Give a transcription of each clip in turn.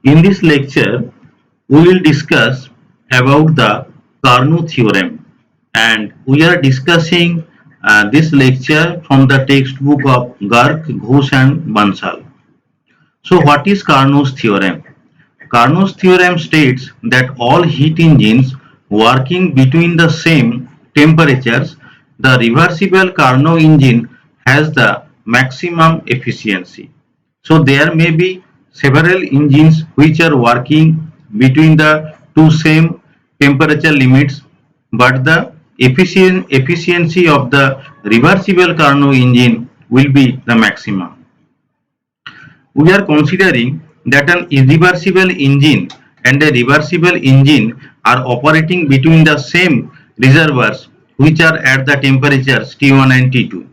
In this lecture, we will discuss about the Carnot theorem, and we are discussing this lecture from the textbook of Garg, Ghosh and Bansal. So what is Carnot's theorem? Carnot's theorem states that all heat engines working between the same temperatures, the reversible Carnot engine has the maximum efficiency. So there may be several engines which are working between the two same temperature limits, but the efficiency of the reversible Carnot engine will be the maximum. We are considering that an irreversible engine and a reversible engine are operating between the same reservoirs which are at the temperatures T1 and T2,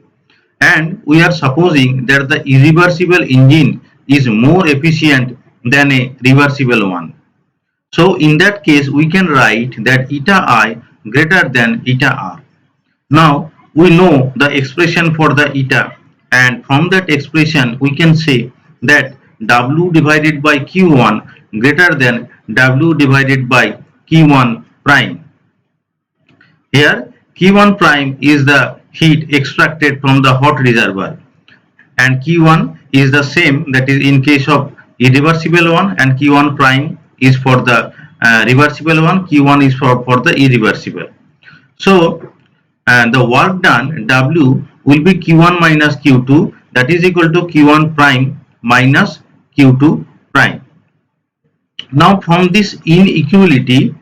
and we are supposing that the irreversible engine is more efficient than a reversible one. So in that case we can write that eta I greater than eta R. Now we know the expression for the eta, and from that expression we can say that W divided by Q1 greater than W divided by Q1 prime. Here Q1 prime is the heat extracted from the hot reservoir, and Q1 is the same, that is in case of irreversible one, and Q1 prime is for the reversible one, Q1 is for the irreversible. So the work done W will be Q1 minus Q2, that is equal to Q1 prime minus Q2 prime. Now from this inequality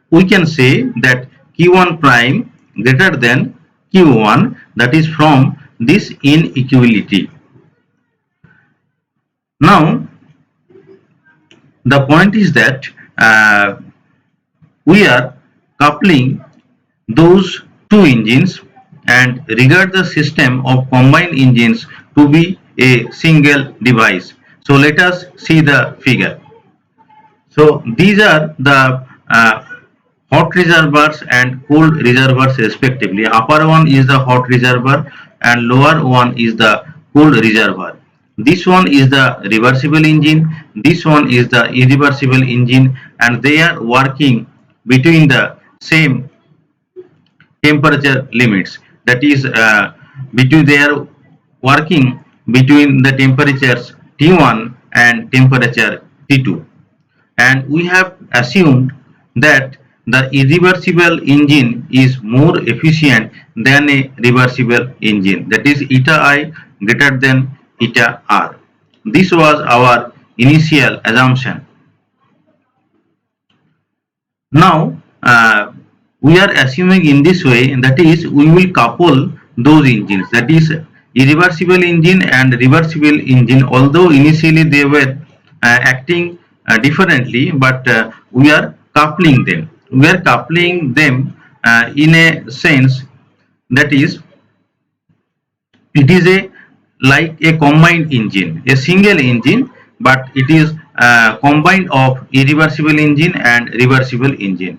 we can say that Q1 prime greater than Q1, that is from this inequality. Now the point is that we are coupling those two engines and regard the system of combined engines to be a single device. So let us see the figure. So these are the hot reservoirs and cold reservoirs respectively. Upper one is the hot reservoir and lower one is the cold reservoir. This one is the reversible engine, this one is the irreversible engine, and they are working between the same temperature limits, that is between they are working between the temperatures T1 and temperature T2, and we have assumed that the irreversible engine is more efficient than a reversible engine, that is eta I greater than eta R. This was our initial assumption. Now we are assuming in this way, that is we will couple those engines, that is irreversible engine and reversible engine, although initially they were acting differently, but we are coupling them. We are coupling them in a sense, that is it is a like a combined engine, a single engine, but it is combined of irreversible engine and reversible engine.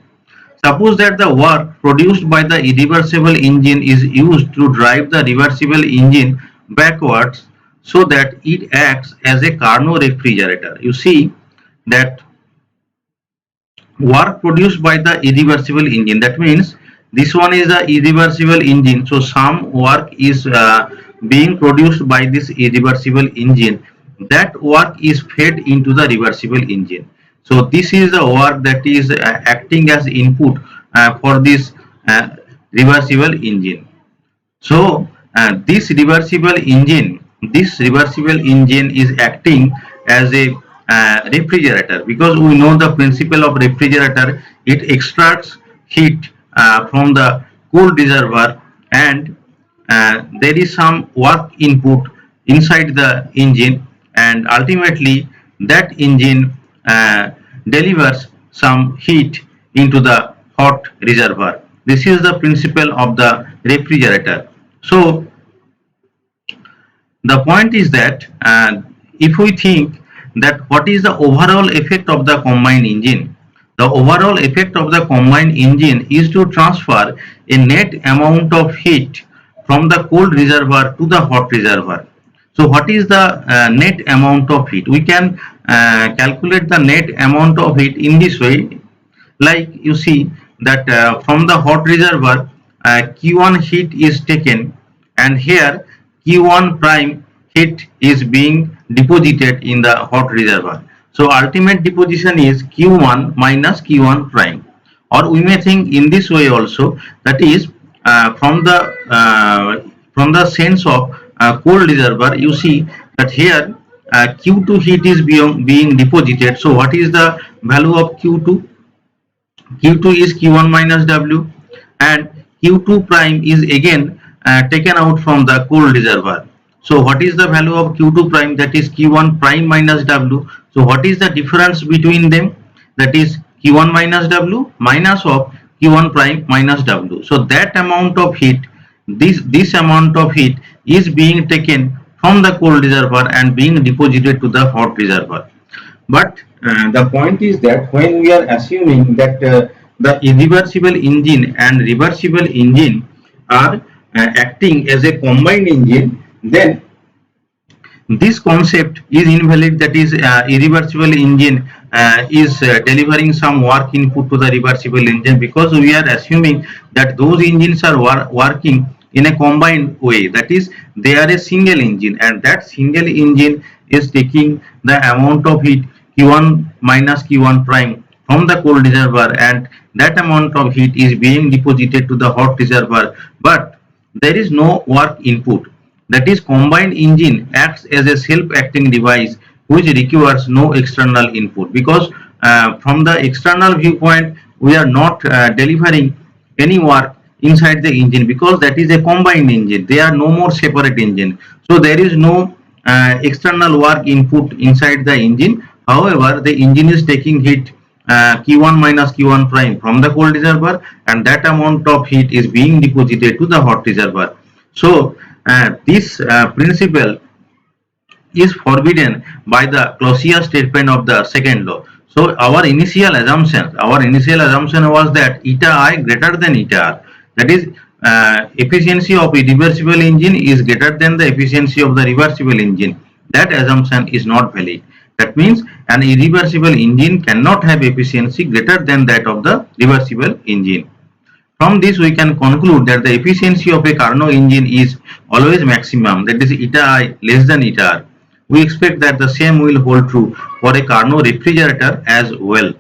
Suppose that the work produced by the irreversible engine is used to drive the reversible engine backwards so that it acts as a Carnot refrigerator. You see that work produced by the irreversible engine, that means this one is a irreversible engine, so some work is being produced by this irreversible engine, that work is fed into the reversible engine. So this is the work that is acting as input for this reversible engine. So this reversible engine is acting as a refrigerator, because we know the principle of refrigerator. It extracts heat from the cold reservoir, and there is some work input inside the engine, and ultimately that engine delivers some heat into the hot reservoir. This is the principle of the refrigerator. So the point is that if we think that what is the overall effect of the combined engine, the overall effect of the combined engine is to transfer a net amount of heat from the cold reservoir to the hot reservoir. So what is the net amount of heat. We can calculate the net amount of heat in this way. Like you see that from the hot reservoir, Q1 heat is taken, and here Q1 prime heat is being deposited in the hot reservoir. So ultimate deposition is Q1 minus Q1 prime. Or we may think in this way also, that is from the sense of cold reservoir, you see that here Q2 heat is being deposited. So what is the value of Q2? Q2 is Q1 minus W, and Q2 prime is again taken out from the cold reservoir. So what is the value of Q2 prime? That is Q1 prime minus W. So what is the difference between them? That is Q1 minus W minus of Q1 prime minus W. So that amount of heat, this amount of heat is being taken from the cold reservoir and being deposited to the hot reservoir. But the point is that when we are assuming that the irreversible engine and reversible engine are acting as a combined engine, then this concept is invalid. That is, irreversible engine is delivering some work input to the reversible engine, because we are assuming that those engines are working in a combined way. That is, they are a single engine, and that single engine is taking the amount of heat Q1 minus Q1 prime from the cold reservoir, and that amount of heat is being deposited to the hot reservoir, but there is no work input. That is, combined engine acts as a self-acting device which requires no external input, because from the external viewpoint we are not delivering any work inside the engine, because that is a combined engine. They are no more separate engine. So there is no external work input inside the engine. However, the engine is taking heat Q1 minus Q1 prime from the cold reservoir, and that amount of heat is being deposited to the hot reservoir. So this principle is forbidden by the Clausius statement of the second law. So our initial assumption was that eta I greater than eta R. That is, efficiency of a reversible engine is greater than the efficiency of the reversible engine. That assumption is not valid. That means an irreversible engine cannot have efficiency greater than that of the reversible engine. From this we can conclude that the efficiency of a Carnot engine is always maximum, that is eta I less than eta R. We expect that the same will hold true for a Carnot refrigerator as well.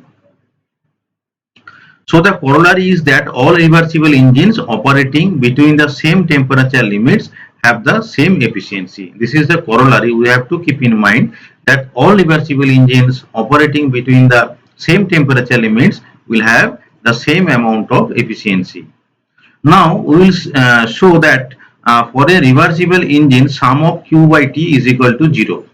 So the corollary is that all reversible engines operating between the same temperature limits have the same efficiency. This is the corollary. We have to keep in mind that all reversible engines operating between the same temperature limits will have the same amount of efficiency. Now we will show that for a reversible engine, sum of Q by T is equal to 0.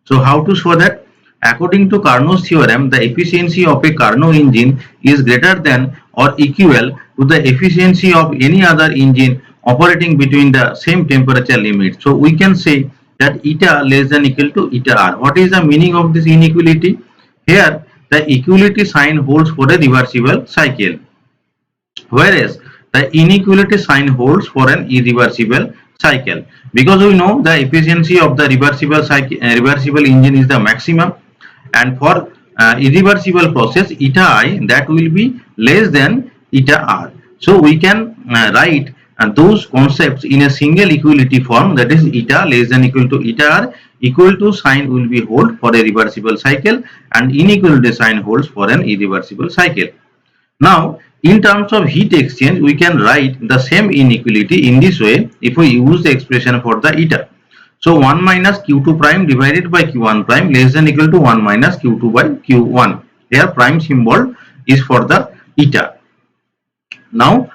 So how to show that? According to Carnot's theorem, the efficiency of a Carnot engine is greater than or equal to the efficiency of any other engine operating between the same temperature limit. So we can say that eta less than equal to eta R. What is the meaning of this inequality? Here the equality sign holds for a reversible cycle, whereas the inequality sign holds for an irreversible cycle, because we know the efficiency of the reversible cycle, reversible engine is the maximum, and for irreversible process eta I, that will be less than eta R. So we can write those concepts in a single equality form, that is eta less than equal to eta R, equal to sign will be hold for a reversible cycle, and inequality sign holds for an irreversible cycle. Now in terms of heat exchange, we can write the same inequality in this way if we use the expression for the eta. So 1 minus Q2 prime divided by Q1 prime less than equal to 1 minus Q2 by Q1. Here prime symbol is for the eta. Now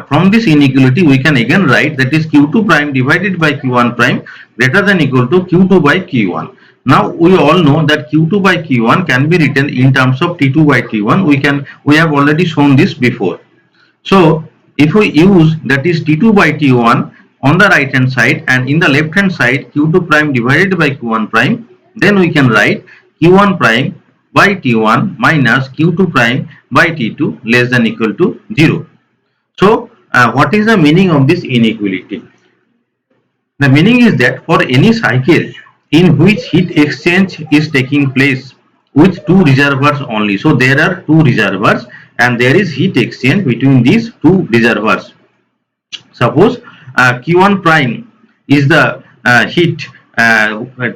from this inequality we can again write, that is Q2 prime divided by Q1 prime greater than equal to Q2 by Q1. Now we all know that Q2 by Q1 can be written in terms of T2 by T1. We have already shown this before. So if we use, that is T2 by T1 on the right hand side, and in the left hand side Q2 prime divided by Q1 prime, then we can write Q1 prime by T1 minus Q2 prime by T2 less than equal to 0. So what is the meaning of this inequality? The meaning is that for any cycle in which heat exchange is taking place with two reservoirs only. So there are two reservoirs and there is heat exchange between these two reservoirs. Suppose Q1 prime is the heat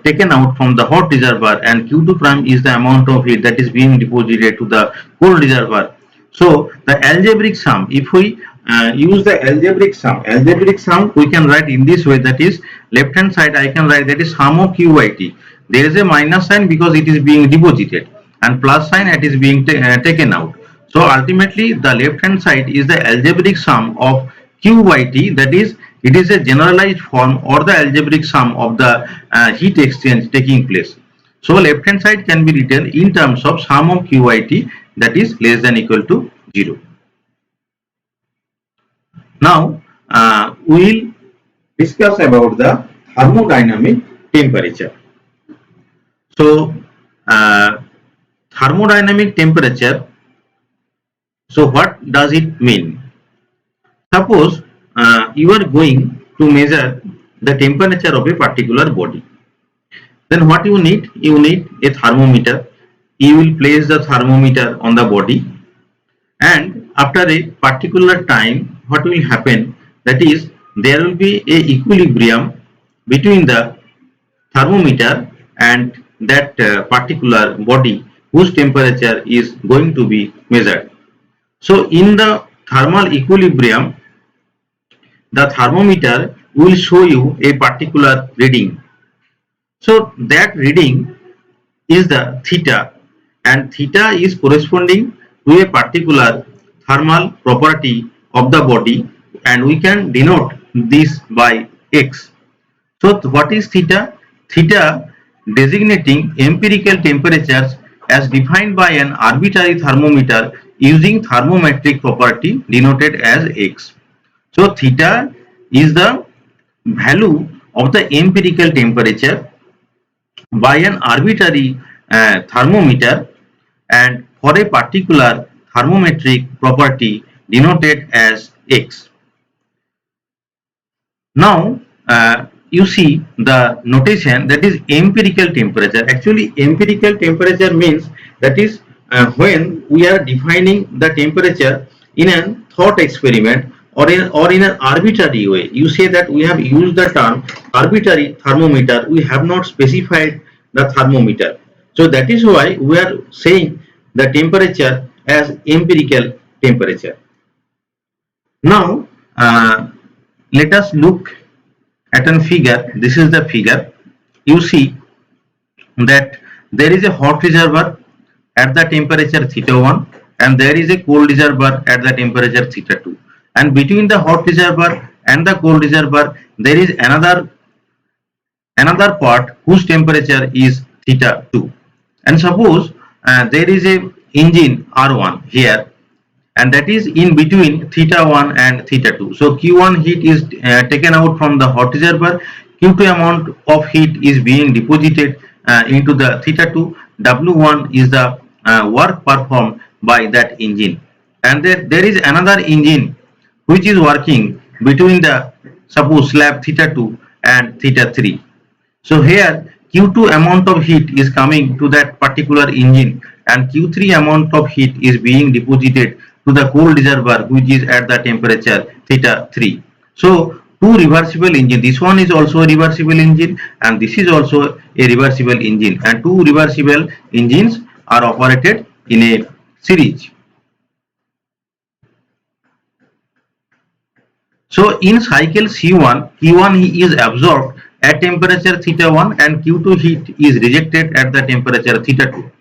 taken out from the hot reservoir and Q2 prime is the amount of heat that is being deposited to the cold reservoir. So the algebraic sum, if we use the algebraic sum we can write in this way, that is left hand side I can write that is sum of Q by T. There is a minus sign because it is being deposited and plus sign it is being taken out. So ultimately the left hand side is the algebraic sum of Q by T, that is it is a generalized form or the algebraic sum of the heat exchange taking place. So left hand side can be written in terms of sum of Q by T, that is less than equal to 0. Now we will discuss about the thermodynamic temperature. So thermodynamic temperature, so what does it mean? Suppose you are going to measure the temperature of a particular body. Then what you need? You need a thermometer. You will place the thermometer on the body and after a particular time what will happen, that is there will be a equilibrium between the thermometer and that particular body whose temperature is going to be measured. So in the thermal equilibrium the thermometer will show you a particular reading. So that reading is the theta and theta is corresponding to a particular thermal property of the body and we can denote this by x. So what is theta? Theta designating empirical temperatures as defined by an arbitrary thermometer using thermometric property denoted as x. So theta is the value of the empirical temperature by an arbitrary thermometer and for a particular thermometric property denoted as x. Now you see the notation, that is empirical temperature. Actually empirical temperature means that is when we are defining the temperature in a thought experiment or in an arbitrary way. You say that we have used the term arbitrary thermometer, we have not specified the thermometer. So that is why we are saying the temperature as empirical temperature. Now let us look at a figure. This is the figure. You see that there is a hot reservoir at the temperature theta 1 and there is a cold reservoir at the temperature theta 2, and between the hot reservoir and the cold reservoir there is another part whose temperature is theta 2. And suppose there is a engine R1 here and that is in between theta 1 and theta 2. So Q1 heat is taken out from the hot reservoir, Q2 amount of heat is being deposited into the theta 2, W1 is the work performed by that engine, and there is another engine which is working between the suppose slab theta 2 and theta 3. So here Q2 amount of heat is coming to that particular engine and Q3 amount of heat is being deposited to the cold reservoir which is at the temperature theta 3. So two reversible engine, this one is also a reversible engine and this is also a reversible engine, and two reversible engines are operated in a series. So in cycle C1, Q1 is absorbed at temperature theta 1 and Q2 heat is rejected at the temperature theta 2.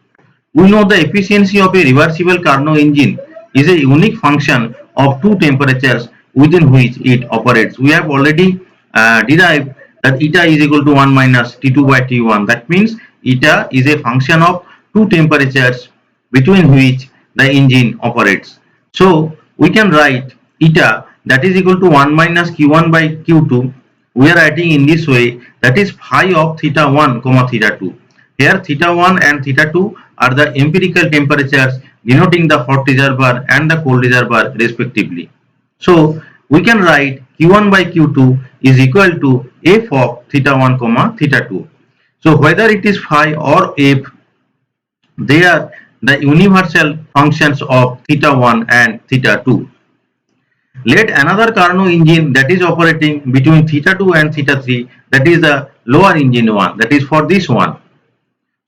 We know the efficiency of a reversible Carnot engine is a unique function of two temperatures within which it operates. We have already derived that eta is equal to 1 minus T2 by T1. That means eta is a function of two temperatures between which the engine operates. So we can write eta that is equal to 1 minus Q1 by Q2. We are writing in this way, that is phi of theta 1 comma theta 2. Here theta 1 and theta 2 are the empirical temperatures denoting the hot reservoir and the cold reservoir respectively. So we can write Q1 by Q2 is equal to f of theta 1 comma theta 2. So whether it is phi or f, they are the universal functions of theta 1 and theta 2. Let another Carnot engine that is operating between theta 2 and theta 3, that is the lower engine one, that is for this one.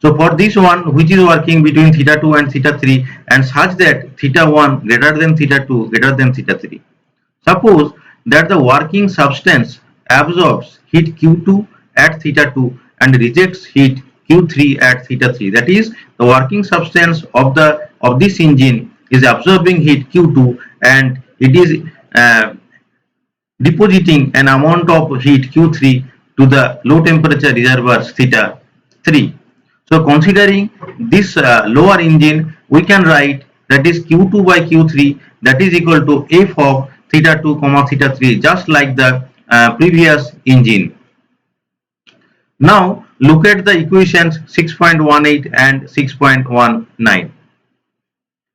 So for this one which is working between theta 2 and theta 3 and such that theta 1 greater than theta 2 greater than theta 3. Suppose that the working substance absorbs heat Q2 at theta 2 and rejects heat Q3 at theta 3. That is, the working substance of this engine is absorbing heat Q2 and it is depositing an amount of heat Q3 to the low temperature reservoirs theta 3. So considering this lower engine, we can write that is Q2 by Q3, that is equal to F of theta 2 comma theta 3, just like the previous engine. Now look at the equations 6.18 and 6.19.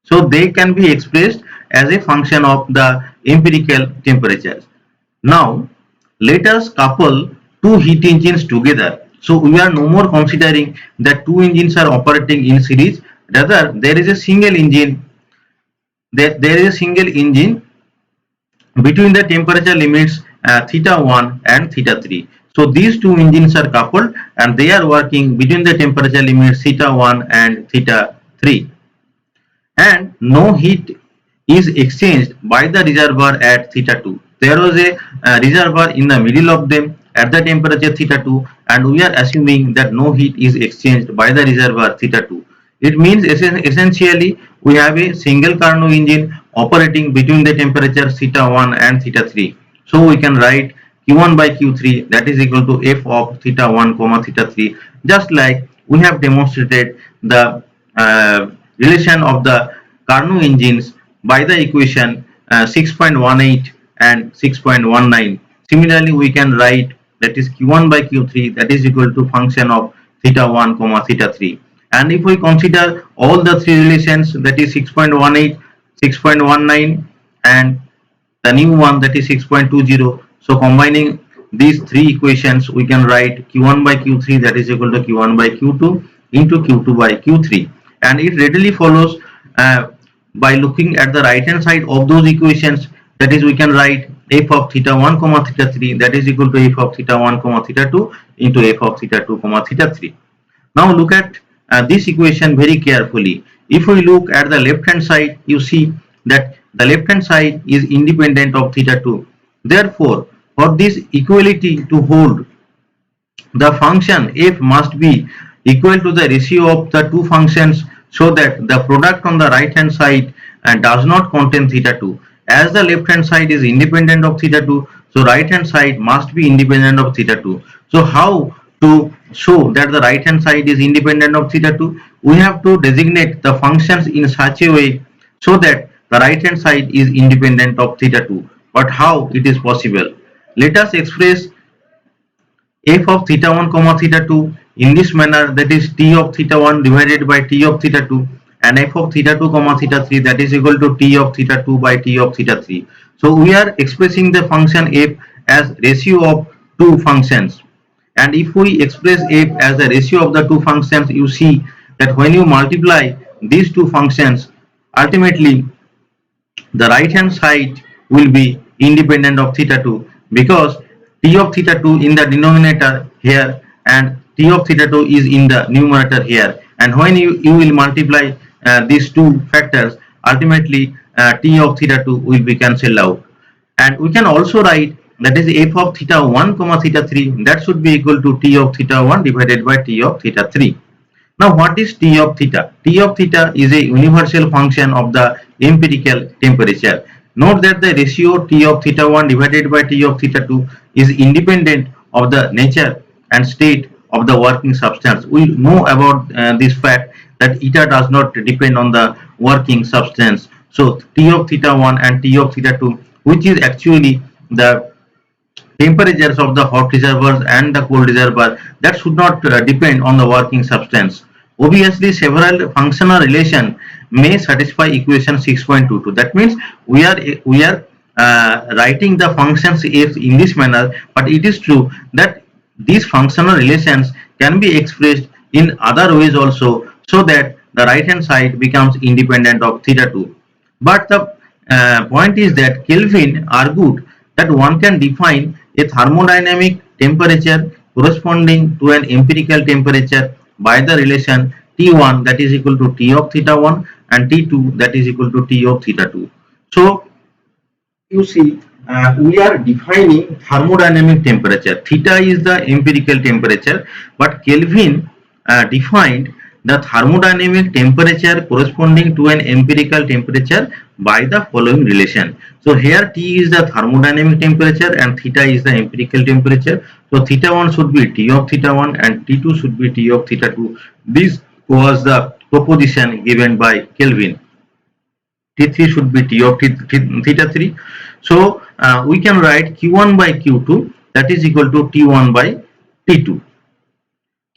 So they can be expressed as a function of the empirical temperatures. Now let us couple two heat engines together. So we are no more considering that two engines are operating in series. Rather, there is a single engine. There is a single engine between the temperature limits theta 1 and theta 3. So these two engines are coupled and they are working between the temperature limits theta 1 and theta 3. And no heat is exchanged by the reservoir at theta 2. There was a reservoir in the middle of them at the temperature theta 2 and we are assuming that no heat is exchanged by the reservoir theta 2. It means essentially we have a single Carnot engine operating between the temperature theta 1 and theta 3. So we can write Q1 by Q3, that is equal to F of theta 1 comma theta 3, just like we have demonstrated the relation of the Carnot engines by the equation 6.18 and 6.19. Similarly, we can write that is Q1 by Q3, that is equal to function of theta 1 comma theta 3. And if we consider all the three relations, that is 6.18, 6.19 and the new one, that is 6.20. So combining these three equations, we can write Q1 by Q3, that is equal to Q1 by Q2 into Q2 by Q3. And it readily follows by looking at the right hand side of those equations, that is we can write F of theta 1 comma theta 3, that is equal to F of theta 1 comma theta 2 into F of theta 2 comma theta 3. Now look at this equation very carefully. If we look at the left hand side, you see that the left hand side is independent of theta 2. Therefore, for this equality to hold, the function f must be equal to the ratio of the two functions so that the product on the right hand side does not contain theta 2. As the left hand side is independent of theta 2, so right hand side must be independent of theta 2. So how to show that the right hand side is independent of theta 2? We have to designate the functions in such a way so that the right hand side is independent of theta 2. But how it is possible? Let us express f of theta 1 comma theta 2 in this manner, that is t of theta 1 divided by t of theta 2, and f of theta 2 comma theta 3, that is equal to t of theta 2 by t of theta 3. So we are expressing the function f as ratio of two functions, and if we express f as the ratio of the two functions, you see that when you multiply these two functions, ultimately the right hand side will be independent of theta 2 because t of theta 2 in the denominator here and t of theta 2 is in the numerator here, and when you will multiply these two factors, ultimately t of theta 2 will be cancelled out. And we can also write that is f of theta 1 comma theta 3, that should be equal to t of theta 1 divided by t of theta 3. Now what is t of theta? T of theta is a universal function of the empirical temperature. Note that the ratio t of theta 1 divided by t of theta 2 is independent of the nature and state of the working substance. We know about this fact that eta does not depend on the working substance. So t of theta 1 and t of theta 2, which is actually the temperatures of the hot reservoirs and the cold reservoir, that should not depend on the working substance. Obviously, several functional relation may satisfy equation 6.22. That means we are writing the functions f in this manner, but it is true that these functional relations can be expressed in other ways also, so that the right hand side becomes independent of theta 2. But the point is that Kelvin argued that one can define a thermodynamic temperature corresponding to an empirical temperature by the relation T1 that is equal to T of theta 1 and T2 that is equal to T of theta 2. So you see, we are defining thermodynamic temperature. Theta is the empirical temperature, but Kelvin defined the thermodynamic temperature corresponding to an empirical temperature by the following relation. So here T is the thermodynamic temperature and theta is the empirical temperature. So theta 1 should be T of theta 1 and T2 should be T of theta 2. This was the proposition given by Kelvin. T3 should be T of theta 3. So we can write Q1 by Q2 that is equal to T1 by T2.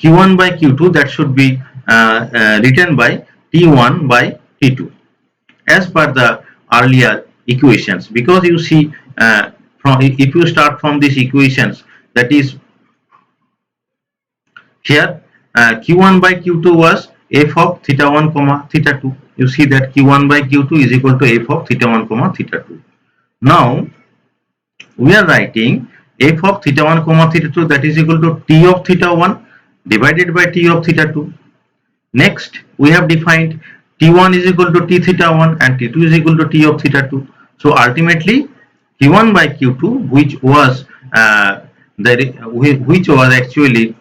Q1 by Q2 that should be written by T1 by T2 as per the earlier equations, because you see if you start from these equations, that is here Q1 by Q2 was f of theta 1 comma theta 2. You see that Q1 by Q2 is equal to f of theta 1 comma theta 2. Now we are writing f of theta 1 comma theta 2 that is equal to T of theta 1 divided by T of theta 2. Next we have defined T1 is equal to T theta 1 and T2 is equal to T of theta 2. So ultimately Q1 by Q2 which was actually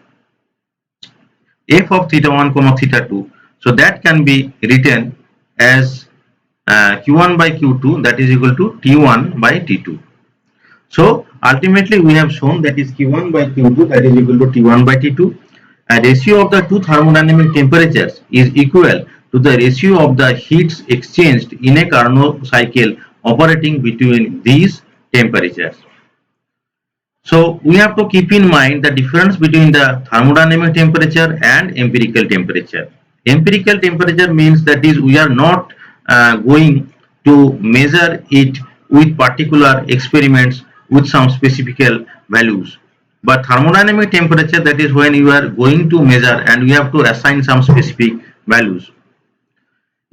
f of theta 1 comma theta 2. So that can be written as Q1 by Q2 that is equal to T1 by T2. So ultimately we have shown that is Q1 by Q2 that is equal to T1 by T2. A ratio of the two thermodynamic temperatures is equal to the ratio of the heats exchanged in a Carnot cycle operating between these temperatures. So we have to keep in mind the difference between the thermodynamic temperature and empirical temperature. Empirical temperature means that is we are not going to measure it with particular experiments with some specific values. But thermodynamic temperature, that is when you are going to measure and we have to assign some specific values.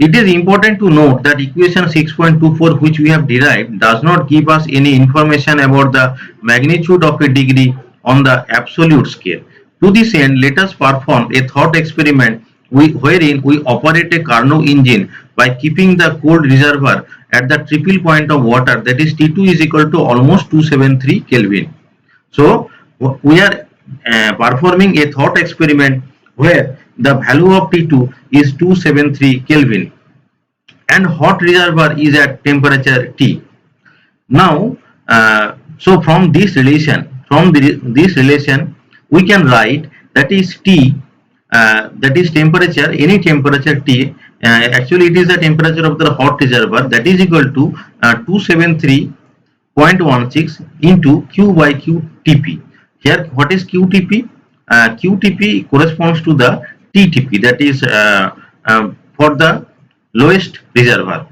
It is important to note that equation 6.24 which we have derived does not give us any information about the magnitude of a degree on the absolute scale. To this end, let us perform a thought experiment wherein we operate a Carnot engine by keeping the cold reservoir at the triple point of water, that is T2 is equal to almost 273 Kelvin. So we are performing a thought experiment where the value of T2 is 273 Kelvin and hot reservoir is at temperature T. Now, so from this relation, we can write that is T, that is temperature, any temperature T. Actually, it is the temperature of the hot reservoir that is equal to 273.16 into Q by QTP. Here, what is QTP? QTP corresponds to the TTP, that is for the lowest reservoir,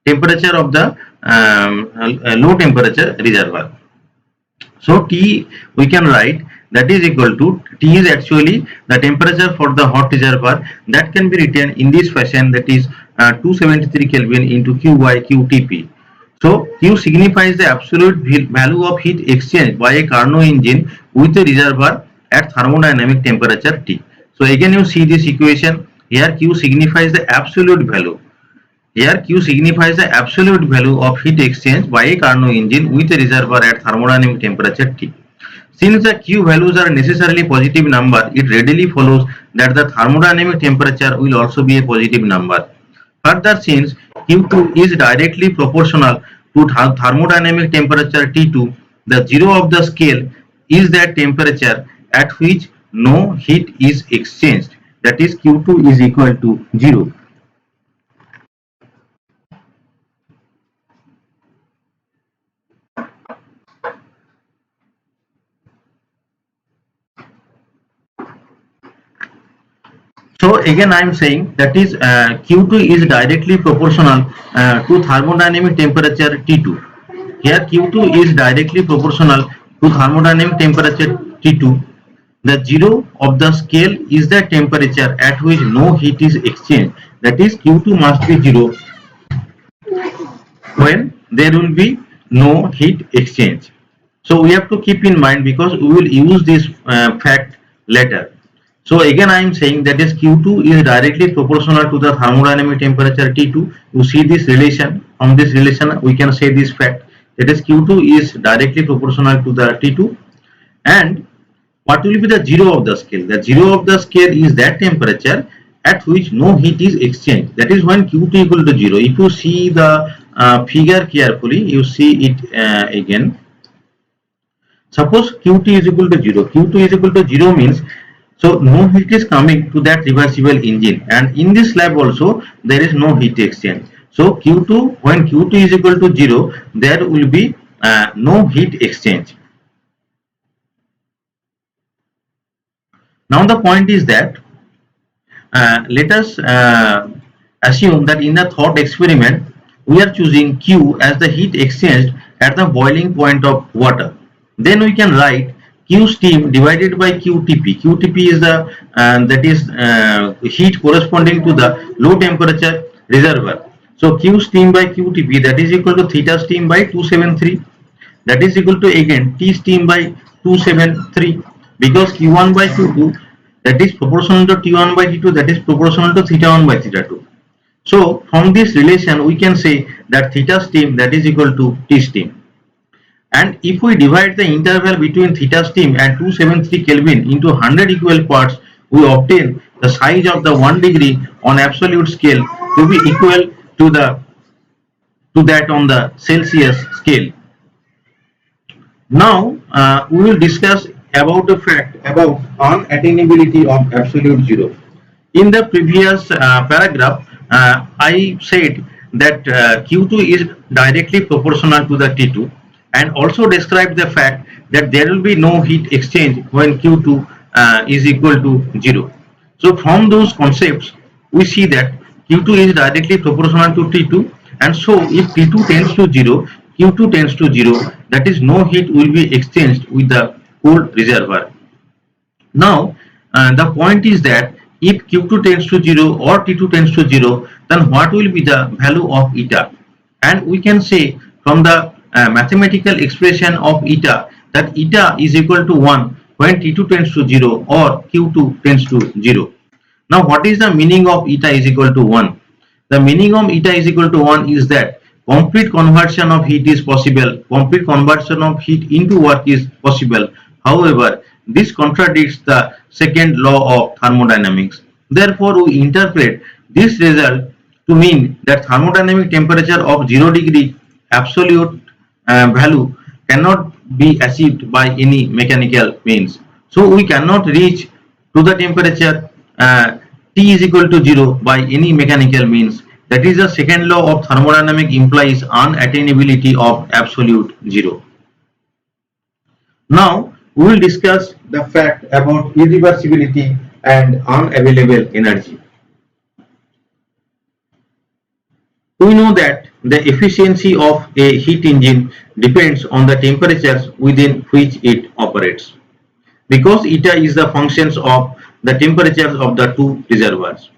temperature of the low temperature reservoir. So T we can write that is equal to T is actually the temperature for the hot reservoir, that can be written in this fashion, that is 273 Kelvin into Q by QTP. So Q signifies the absolute value of heat exchanged by a Carnot engine with a reservoir at thermodynamic temperature T. So again you see this equation, here Q signifies the absolute value. Here Q signifies the absolute value of heat exchange by a Carnot engine with a reservoir at thermodynamic temperature T. Since the Q values are necessarily positive number, it readily follows that the thermodynamic temperature will also be a positive number. Further, since Q2 is directly proportional to thermodynamic temperature T2, the zero of the scale is that temperature at which no heat is exchanged, that is Q2 is equal to 0. So again I am saying that is Q2 is directly proportional to thermodynamic temperature T2. Here Q2 is directly proportional to thermodynamic temperature T2. The zero of the scale is the temperature at which no heat is exchanged. That is, Q2 must be zero when there will be no heat exchange. So we have to keep in mind, because we will use this fact later. So again I am saying that is Q2 is directly proportional to the thermodynamic temperature T2. You see this relation. From this relation we can say this fact, that is Q2 is directly proportional to the T2. And what will be the zero of the scale? The zero of the scale is that temperature at which no heat is exchanged. That is when Q2 equal to 0. If you see the figure carefully, you see it again. Suppose Q2 is equal to 0. Q2 is equal to 0 means, so no heat is coming to that reversible engine, and in this lab also there is no heat exchange. So Q2, when Q2 is equal to 0, there will be no heat exchange. Now the point is that let us assume that in the thought experiment we are choosing Q as the heat exchanged at the boiling point of water. Then we can write Q steam divided by QTP. QTP is the heat corresponding to the low temperature reservoir. So Q steam by QTP, that is equal to theta steam by 273. That is equal to again T steam by 273, because Q1 by Q2, that is proportional to T1 by T2, that is proportional to theta 1 by theta 2. So from this relation we can say that theta steam, that is equal to T steam. And if we divide the interval between theta steam and 273 Kelvin into 100 equal parts, we obtain the size of the 1 degree on absolute scale to be equal to that on the Celsius scale. Now we will discuss about the fact about unattainability of absolute zero. In the previous paragraph, I said that Q2 is directly proportional to the T2, and also described the fact that there will be no heat exchange when Q2 is equal to 0. So from those concepts, we see that Q2 is directly proportional to T2, and so if T2 tends to 0, Q2 tends to 0, that is no heat will be exchanged with the cold reservoir. Now the point is that if Q2 tends to 0 or T2 tends to 0, then what will be the value of eta? And we can say from the mathematical expression of eta that eta is equal to 1 when T2 tends to 0 or Q2 tends to 0. Now what is the meaning of eta is equal to 1? The meaning of eta is equal to 1 is that complete conversion of heat is possible, complete conversion of heat into work is possible. However, this contradicts the second law of thermodynamics. Therefore, we interpret this result to mean that thermodynamic temperature of 0 degree absolute value cannot be achieved by any mechanical means. So we cannot reach to the temperature T is equal to 0 by any mechanical means. That is the second law of thermodynamics implies unattainability of absolute zero. Now we will discuss the fact about irreversibility and unavailable energy. We know that the efficiency of a heat engine depends on the temperatures within which it operates, because eta is the functions of the temperatures of the two reservoirs.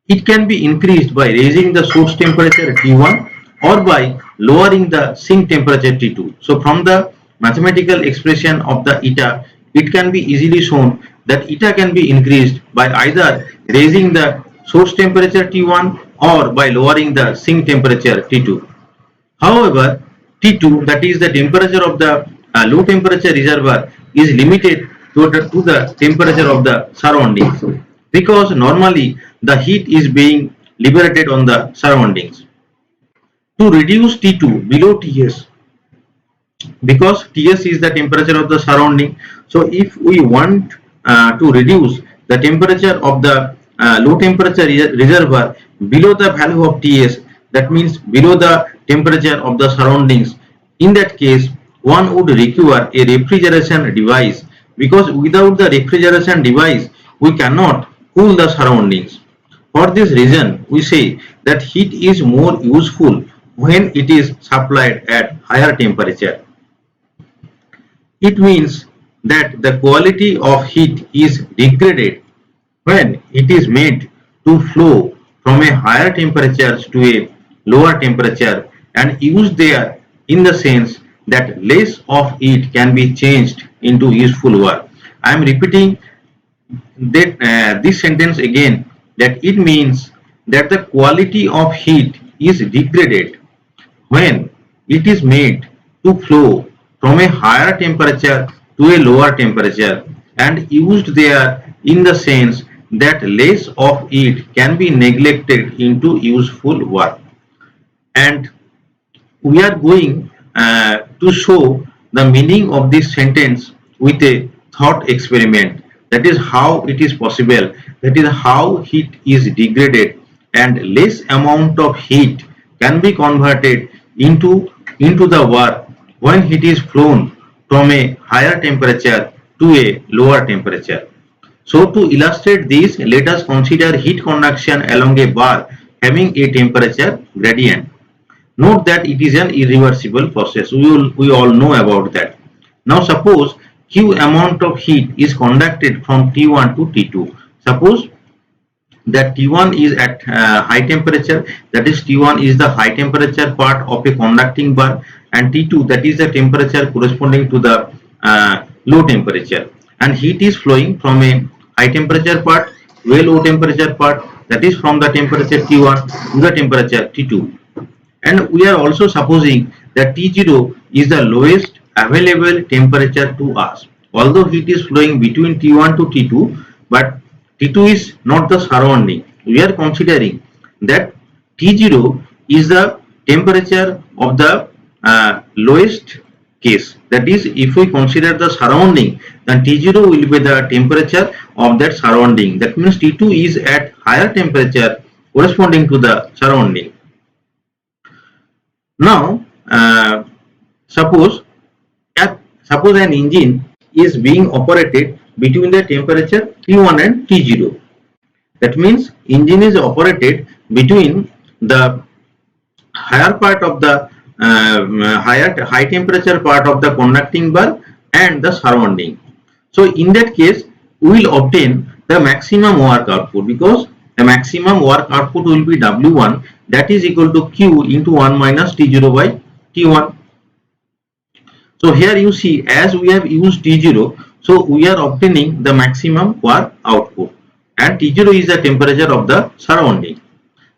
It can be increased by raising the source temperature T1 or by lowering the sink temperature T2. So from the mathematical expression of the eta, it can be easily shown that eta can be increased by either raising the source temperature T1 or by lowering the sink temperature T2. However, T2, that is the temperature of the low temperature reservoir, is limited to the temperature of the surroundings, because normally the heat is being liberated on the surroundings. To reduce T2 below Ts, because Ts is the temperature of the surrounding, so if we want to reduce the temperature of the low temperature reservoir below the value of Ts, that means below the temperature of the surroundings, in that case one would require a refrigeration device, because without the refrigeration device we cannot cool the surroundings. For this reason, we say that heat is more useful when it is supplied at higher temperature. It means that the quality of heat is degraded when it is made to flow from a higher temperature to a lower temperature and used there in the sense that less of it can be changed into useful work. I am repeating that this sentence again, that it means that the quality of heat is degraded when it is made to flow from a higher temperature to a lower temperature and used there in the sense that less of it can be neglected into useful work. And we are going to show the meaning of this sentence with a thought experiment. That is how it is possible. That is how heat is degraded and less amount of heat can be converted into the work when heat is flown from a higher temperature to a lower temperature. So to illustrate this, let us consider heat conduction along a bar having a temperature gradient. Note that it is an irreversible process. We all know about that. Now suppose Q amount of heat is conducted from T1 to T2. Suppose that T1 is at high temperature, that is T1 is the high temperature part of a conducting bar, and T2, that is the temperature corresponding to the low temperature, and heat is flowing from a high temperature part to a low temperature part, that is from the temperature T1 to the temperature T2. And we are also supposing that T0 is the lowest available temperature to us. Although heat is flowing between T1 to T2, but T2 is not the surrounding. We are considering that T0 is the temperature of the lowest case. That is, if we consider the surrounding, then T0 will be the temperature of that surrounding. That means T2 is at higher temperature corresponding to the surrounding. Now, suppose an engine is being operated between the temperature T1 and T0. That means engine is operated between the higher part of the high temperature part of the conducting bar and the surrounding. So in that case, we will obtain the maximum work output, because the maximum work output will be W1, that is equal to Q into 1 minus T0 by T1. So here you see, as we have used T0, so we are obtaining the maximum work output, and T0 is the temperature of the surrounding.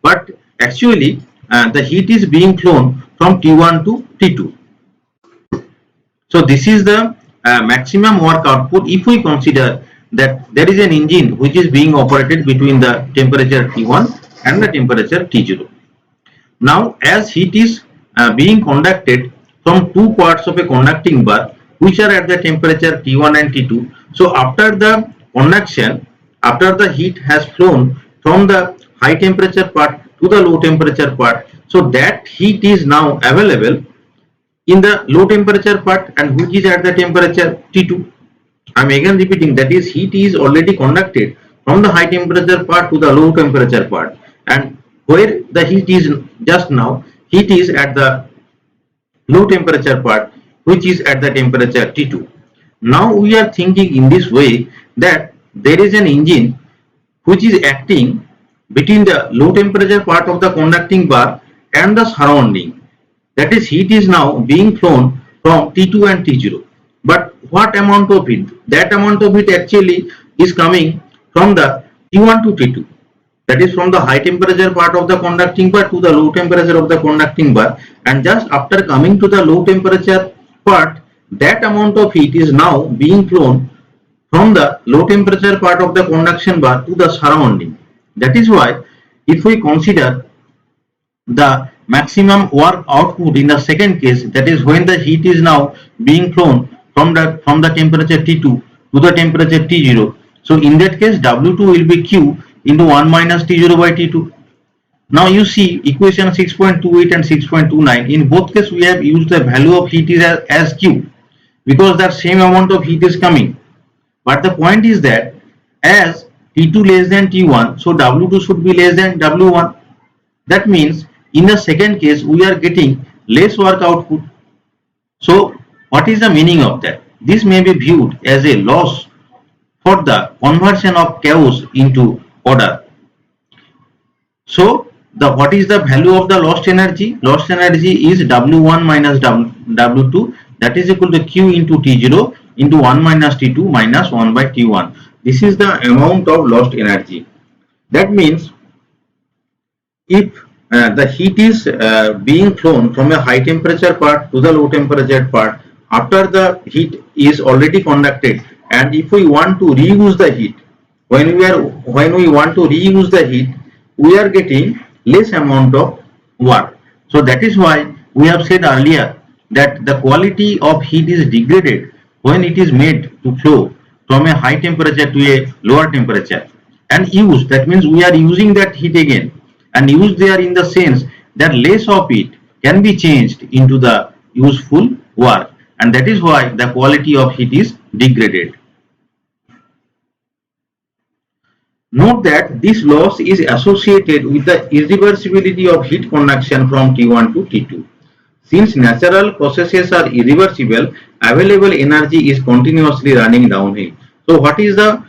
But actually the heat is being flown from T1 to T2. So this is the maximum work output if we consider that there is an engine which is being operated between the temperature T1 and the temperature T0. Now as heat is being conducted from two parts of a conducting bar which are at the temperature T1 and T2. So after the conduction, after the heat has flown from the high temperature part to the low temperature part, so that heat is now available in the low temperature part, and which is at the temperature T2. I am again repeating, that is heat is already conducted from the high temperature part to the low temperature part, and where the heat is just now, heat is at the low temperature part which is at the temperature T2. Now we are thinking in this way, that there is an engine which is acting between the low temperature part of the conducting bar and the surrounding. That is, heat is now being flown from T2 and T0. But what amount of heat? That amount of heat actually is coming from the T1 to T2. That is from the high temperature part of the conducting bar to the low temperature of the conducting bar, and just after coming to the low temperature part, that amount of heat is now being flown from the low temperature part of the conduction bar to the surrounding. That is why if we consider the maximum work output in the second case, that is when the heat is now being flown from the temperature T2 to the temperature T0. So in that case, W2 will be Q into 1 minus T0 by T2. Now you see equation 6.28 and 6.29. In both cases we have used the value of heat is as Q, because that same amount of heat is coming. But the point is that as T2 less than T1, so W2 should be less than W1. That means in the second case we are getting less work output. So what is the meaning of that? this may be viewed as a loss for the conversion of chaos into order. So the what is the value of the lost energy? Lost energy is W1 minus W2, that is equal to Q into T0 into 1 minus T2 minus 1 by T1. This is the amount of lost energy. That means if the heat is being flown from a high temperature part to the low temperature part, after the heat is already conducted, and if we want to reuse the heat, when we want to reuse the heat, we are getting less amount of work. So that is why we have said earlier that the quality of heat is degraded when it is made to flow from a high temperature to a lower temperature and used. That means we are using that heat again, and used there in the sense that less of it can be changed into the useful work, and that is why the quality of heat is degraded. Note that this loss is associated with the irreversibility of heat conduction from T1 to T2. Since natural processes are irreversible, available energy is continuously running downhill. So what is the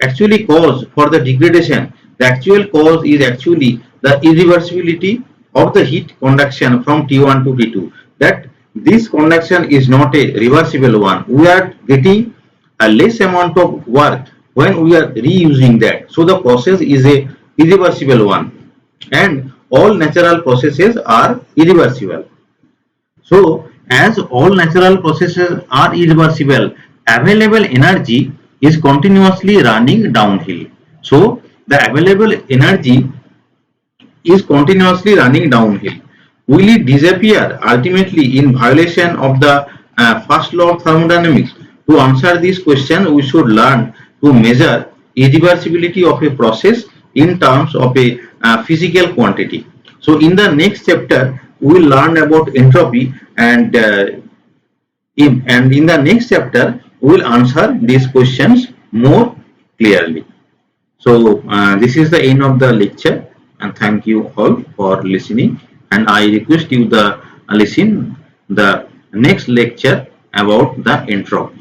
actually cause for the degradation? The actual cause is actually the irreversibility of the heat conduction from T1 to T2. That this conduction is not a reversible one. We are getting a less amount of work when we are reusing that. So the process is a irreversible one, and all natural processes are irreversible. So as all natural processes are irreversible, available energy is continuously running downhill. So the available energy is continuously running downhill. Will it disappear ultimately in violation of the first law of thermodynamics? To answer this question, we should learn to measure irreversibility of a process in terms of a physical quantity. So in the next chapter, we will learn about entropy, and in the next chapter, we will answer these questions more clearly. So this is the end of the lecture, and thank you all for listening, and I request you to listen the next lecture about the entropy.